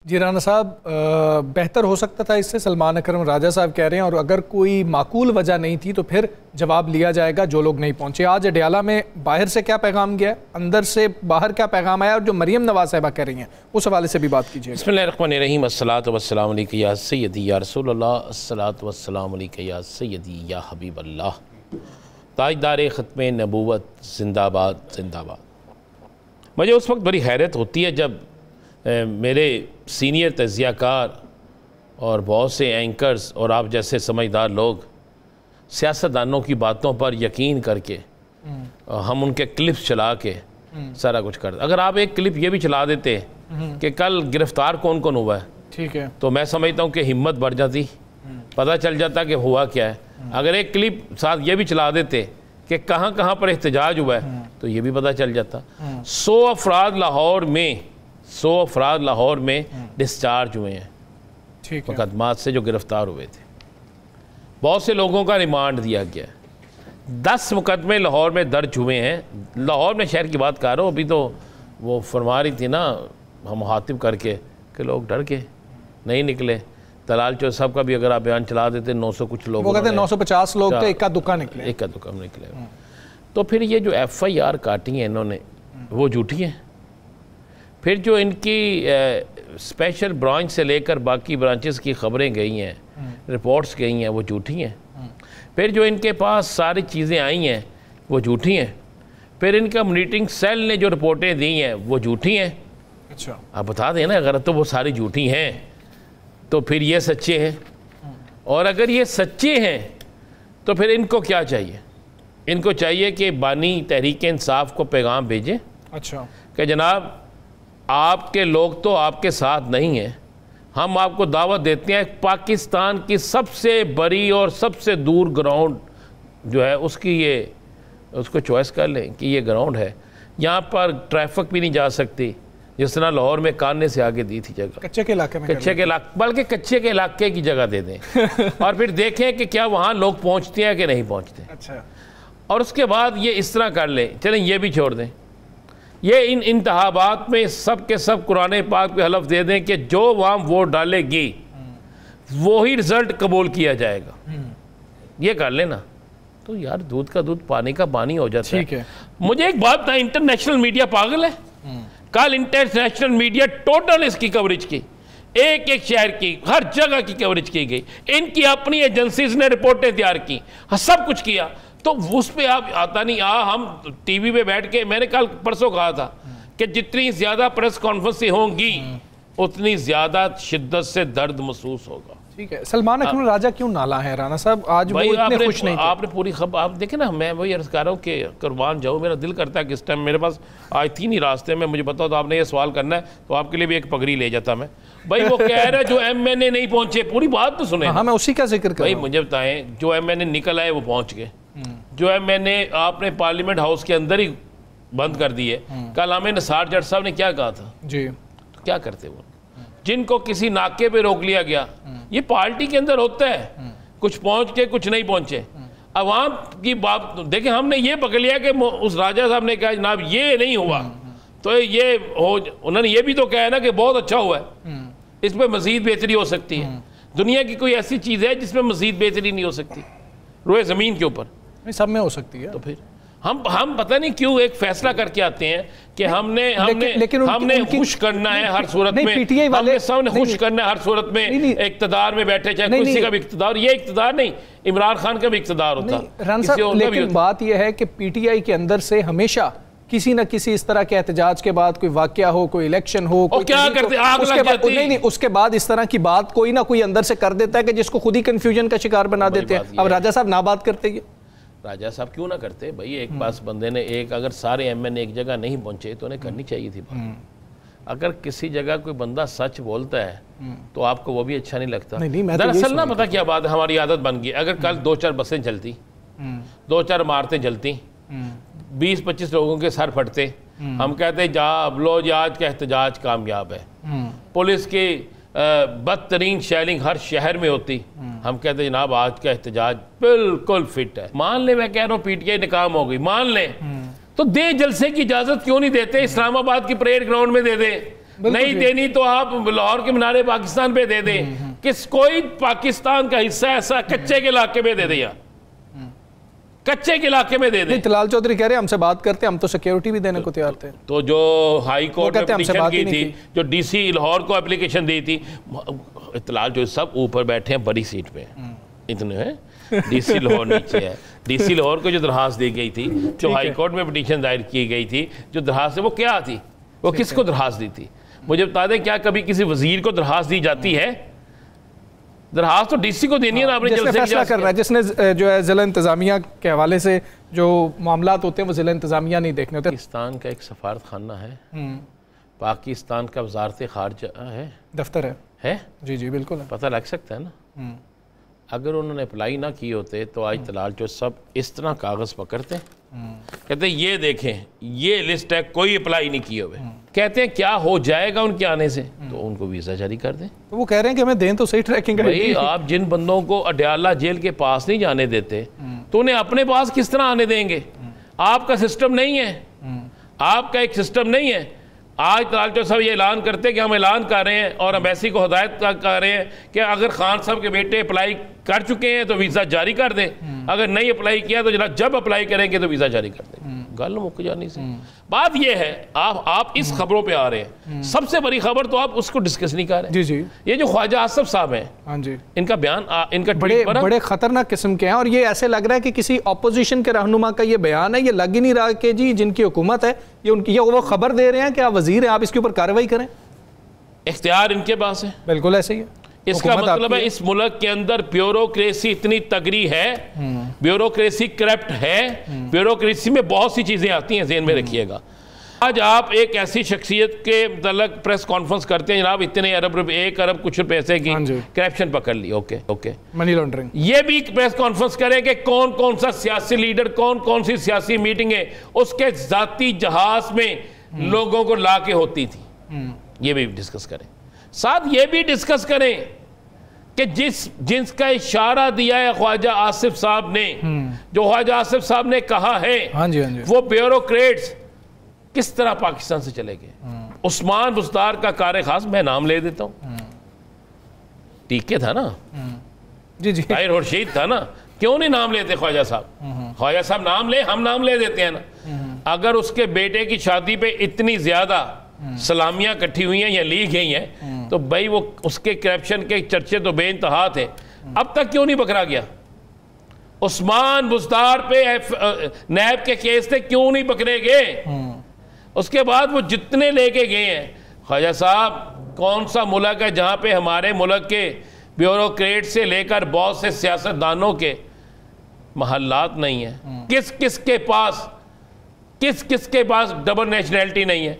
जी राना साहब, बेहतर हो सकता था इससे, सलमान अकरम राजा साहब कह रहे हैं, और अगर कोई माकूल वजह नहीं थी तो फिर जवाब लिया जाएगा जो लोग नहीं पहुंचे। आज अडयाला में बाहर से क्या पैगाम गया, अंदर से बाहर क्या पैगाम आया, और जो मरियम नवाज साहिबा कह रही हैं उस हवाले से भी बात कीजिए। बिस्मिल्लाहिर्रहमानिर्रहीम, अस्सलातु वस्सलामु अलैका या सय्यदी या रसूलल्लाह, अस्सलातु वस्सलामु अलैका या सय्यदी या हबीबल्लाह। ताजदार ख़त्म नबूवत जिंदाबाद जिंदाबाद। मुझे उस वक्त बड़ी हैरत होती है जब मेरे सीनियर तज़ियाकार और बहुत से एंकर्स और आप जैसे समझदार लोग सियासतदानों की बातों पर यकीन करके हम उनके क्लिप्स चला के सारा कुछ करते। अगर आप एक क्लिप ये भी चला देते कि कल गिरफ्तार कौन कौन हुआ है, ठीक है, तो मैं समझता हूँ कि हिम्मत बढ़ जाती, पता चल जाता कि हुआ क्या है। अगर एक क्लिप साथ ये भी चला देते कि कहाँ कहाँ पर एहतजाज हुआ है तो ये भी पता चल जाता। 100 अफराद लाहौर में डिस्चार्ज हुए हैं, ठीक है, मुकदमात से जो गिरफ्तार हुए थे। बहुत से लोगों का रिमांड दिया गया है। 10 मुकदमे लाहौर में दर्ज हुए हैं। लाहौर में शहर की बात कर रहा हूँ, अभी तो वो फरमा रही थी ना हम मुखातिब करके कि लोग डर के नहीं निकले। तलाल चौधरी साहब का भी अगर आप बयान चला देते 900 कुछ लोग, वो कहते हैं 950 लोग थे, इक्का दुक्का निकले। तो फिर ये जो FIR काटी है इन्होंने वो झूठी है। फिर जो इनकी स्पेशल ब्रांच से लेकर बाकी ब्रांचेस की खबरें गई हैं, रिपोर्ट्स गई हैं, वो झूठी हैं। फिर जो इनके पास सारी चीज़ें आई हैं वो झूठी हैं। फिर इनका मॉनिटरिंग सेल ने जो रिपोर्टें दी हैं वो झूठी हैं। अच्छा, आप बता दें ना, अगर तो वो सारी झूठी हैं तो फिर ये सच्चे हैं, और अगर ये सच्चे हैं तो फिर इनको क्या चाहिए? इनको चाहिए कि बानी तहरीक इंसाफ को पैगाम भेजें, अच्छा, कि जनाब आपके लोग तो आपके साथ नहीं हैं, हम आपको दावत देते हैं पाकिस्तान की सबसे बड़ी और सबसे दूर ग्राउंड जो है उसको चॉइस कर लें कि ये ग्राउंड है, यहाँ पर ट्रैफिक भी नहीं जा सकती, जिस तरह लाहौर में कानने से आगे दी थी जगह, कच्चे के इलाके में, बल्कि कच्चे के इलाके की जगह दे दें और फिर देखें कि क्या वहाँ लोग पहुँचते हैं कि नहीं पहुँचते। अच्छा, और उसके बाद ये इस तरह कर लें, चलें ये भी छोड़ दें, ये इन इंतखाबात में सब के सब कुरान पाक पे हलफ दे दें कि जो वहाँ वोट डालेगी वो ही रिजल्ट कबूल किया जाएगा। ये कर लेना तो यार दूध का दूध पानी का पानी हो जाता है। ठीक है, मुझे एक बात था, इंटरनेशनल मीडिया पागल है। कल इंटरनेशनल मीडिया टोटल इसकी कवरेज की, एक एक शहर की, हर जगह की कवरेज की गई। इनकी अपनी एजेंसीज ने रिपोर्टें तैयार की, सब कुछ किया, तो उस पर आप आता नहीं। हम टीवी पे बैठ के, मैंने कल परसों कहा था कि जितनी ज़्यादा प्रेस कॉन्फ्रेंस होंगी उतनी ज़्यादा शिद्दत से दर्द महसूस होगा। ठीक है, सलमान अकरम राजा क्यों नाला है राना साहब? आज भाई वो इतने खुश नहीं थे। आपने पूरी खबर आप देखे ना, मैं वही अर्ज कर रहा हूँ कि कुर्बान जाऊँ, मेरा दिल करता है कि इस टाइम मेरे पास आज 3 ही रास्ते में, मुझे पता तो आपने ये सवाल करना है तो आपके लिए भी एक पगड़ी ले जाता मैं। भाई वो कह रहा है जो MNA नहीं पहुंचे, पूरी बात तो सुने। हाँ, मैं उसी का जिक्र कर रहा हूं। भाई मुझे बताएं, जो MNA निकल आए वो पहुंच गए, जो MNA आपने पार्लियामेंट हाउस के अंदर ही बंद कर दिए। कल हमें निसार जट साहब ने क्या कहा था जी, तो क्या करते वो, जिनको किसी नाके पे रोक लिया गया, ये पार्टी के अंदर होता है, कुछ पहुंच के कुछ नहीं पहुंचे। अवाम की बात देखें, हमने ये पकड़ लिया कि उस राजा साहब ने कहा जनाब ये नहीं हुआ तो ये हो, उन्होंने ये भी तो कहा ना कि बहुत अच्छा हुआ है, इस पर मजीद बेहतरी हो सकती है। दुनिया की कोई ऐसी चीज़ है जिसमें मजीद बेहतरी नहीं हो सकती? रोए ज़मीन के ऊपर सब में हो सकती है। तो फिर हम पता नहीं क्यों एक फैसला करके आते हैं कि हमने खुश करना है हर सूरत में, PTI वाले हमने खुश करना है हर सूरत में, इक्तदार में बैठे चाहे किसी का भी इक्तदार, ये इक्तदार नहीं, इमरान खान का भी इक्तदार होता। लेकिन बात यह है कि PTI के अंदर से हमेशा किसी न किसी इस तरह के एहतजाज के बाद कोई वाकया हो, कोई इलेक्शन हो, कोई क्या करते, आग लग जाती है। नहीं, उसके बाद इस तरह की बात कोई ना कोई अंदर से कर देता है कि जिसको खुद ही कंफ्यूजन का शिकार बना देते हैं। अब राजा साहब ना बात करते हैं, राजा साहब क्यों ना करते भाई? एक पास बंदे ने एक, अगर सारे MNA एक जगह नहीं पहुंचे तो उन्हें करनी चाहिए थी बात। अगर किसी जगह कोई बंदा सच बोलता है तो आपको वो भी अच्छा नहीं लगता। दरअसल ना पता क्या बात है, हमारी आदत बन गई, अगर कल 2-4 बसें चलती, 2-4 इमारतें जलती, 20-25 लोगों के सर फटते, हम कहते जा अब लो आज का एहतजाज कामयाब है, पुलिस की बदतरीन शेलिंग हर शहर में होती, हम कहते जनाब आज का एहतजाज बिल्कुल फिट है। मान ले, मैं कह रहा हूँ PTI नाकाम हो गई, मान ले, तो दे जलसे की इजाजत क्यों नहीं देते? इस्लामाबाद की परेड ग्राउंड में दे दे, नहीं देनी तो आप लाहौर के मीनारे पाकिस्तान पे दे दें। किस कोई पाकिस्तान का हिस्सा ऐसा कच्चे के इलाके में दे दे, या कच्चे के इलाके में दे दे। तलाल चौधरी कह रहे हैं हमसे बात करते, हम तो सिक्योरिटी भी देने को तैयार थे। तो जो हाई कोर्ट में पिटीशन की थी, जो डीसी लाहौर को एप्लीकेशन दी थी, तलाल जो सब ऊपर बैठे हैं बड़ी सीट पे, इतने हैं, डीसी लाहौर नीचे है। डीसी लाहौर को जो दरखास्त दी गई थी, जो हाई कोर्ट में पिटीशन दायर की गई थी, जो दरखास्त है वो क्या थी, वो किसको दरखास्त दी थी मुझे बता दें। क्या कभी किसी वजीर को दरखास्त दी जाती है? दरखास्त तो डीसी को देनी है ना, आपने जिसने फैसला करना है, जिसने जो है जिला इंतजामिया के हवाले से जो मामलात होते हैं वो जिला इंतजामिया नहीं देखने होते। पाकिस्तान का एक सफारत खाना है, पाकिस्तान का वजारत खारजा है, दफ्तर है जी जी बिल्कुल है। पता लग सकता है ना। अगर उन्होंने अप्लाई ना किए होते तो आज तलाल जो सब इस तरह कागज़ पकड़ते, कहते ये देखें ये लिस्ट है, कोई अप्लाई नहीं किए हुए। कहते हैं क्या हो जाएगा उनके आने से, तो उनको वीज़ा जारी कर दें। तो वो कह रहे हैं कि हमें दें तो सही ट्रैकिंग। भाई आप जिन बंदों को अडयाला जेल के पास नहीं जाने देते तो उन्हें अपने पास किस तरह आने देंगे? आपका सिस्टम नहीं है, आपका एक सिस्टम नहीं है। आज तलाल चौधरी साहब ये ऐलान करते हैं कि हम ऐलान कर रहे हैं और एम्बेसी को हिदायत कर रहे हैं कि अगर खान साहब के बेटे अप्लाई कर चुके हैं तो वीज़ा जारी कर दें, अगर नहीं अप्लाई किया तो जब अप्लाई करेंगे तो वीज़ा जारी कर दें। गल मुक जानी से बात ये है। आप इस खबरों पे आ रहे हैं, सबसे बड़ी खबर तो आप उसको डिस्कस नहीं कर रहे। जी जी, ये जो ख्वाजा आसिफ साहब हैं, हाँ जी, इनका बयान, इनका बड़े खतरनाक किस्म के हैं और ये ऐसे लग रहा है कि किसी ऑपोजिशन के रहनुमा का ये बयान है। ये लग ही नहीं रहा कि जी जिनकी हुकूमत है ये उनकी, ये वो खबर दे रहे हैं कि आप वजीर हैं, आप इसके ऊपर कार्रवाई करें। इख्तियार इनके पास है, बिल्कुल ऐसे ही है। इसका मतलब है इस मुल्क के अंदर ब्यूरोक्रेसी इतनी तगड़ी है, ब्यूरोक्रेसी करप्ट है, ब्यूरोक्रेसी में बहुत सी चीजें आती हैं, ज़हन में रखिएगा। आज आप एक ऐसी शख्सियत के मतलब प्रेस कॉन्फ्रेंस करते हैं, जनाब इतने अरब, 1 अरब कुछ पैसे की करप्शन पकड़ ली, ओके मनी लॉन्ड्रिंग। ये भी प्रेस कॉन्फ्रेंस करें कि कौन कौन सा सियासी लीडर, कौन कौन सी सियासी मीटिंग है उसके जाती जहाज में लोगों को ला के होती थी, ये भी डिस्कस करें। साथ ये भी डिस्कस करें कि जिसका इशारा दिया है ख्वाजा आसिफ साहब ने, जो ख्वाजा आसिफ साहब ने कहा है, हाँ जी, वो ब्यूरोक्रेट्स किस तरह पाकिस्तान से चले गए। उस्मान बुज़दार का कार खास मैं नाम ले देता हूं, टीके था ना, जी जी, ताहिर खुर्शीद था ना, क्यों नहीं नाम लेते ख्वाजा साहब? ख्वाजा साहब नाम ले, हम नाम ले देते हैं ना। अगर उसके बेटे की शादी पे इतनी ज्यादा सलामियां इकट्ठी हुई हैं या ली गई हैं तो भाई वो उसके करप्शन के चर्चे तो बेइंतहा थे, अब तक क्यों नहीं पकड़ा गया? उस्मान बुज़दार पे नैब के केस थे, क्यों नहीं पकड़े गए? उसके बाद वो जितने लेके गए हैं, ख्वाजा साहब कौन सा मुल्क है जहां पे हमारे मुल्क के ब्यूरोक्रेट से लेकर बहुत से सियासतदानों के महल्लात नहीं है? किस किस के पास डबल नेशनैलिटी नहीं है?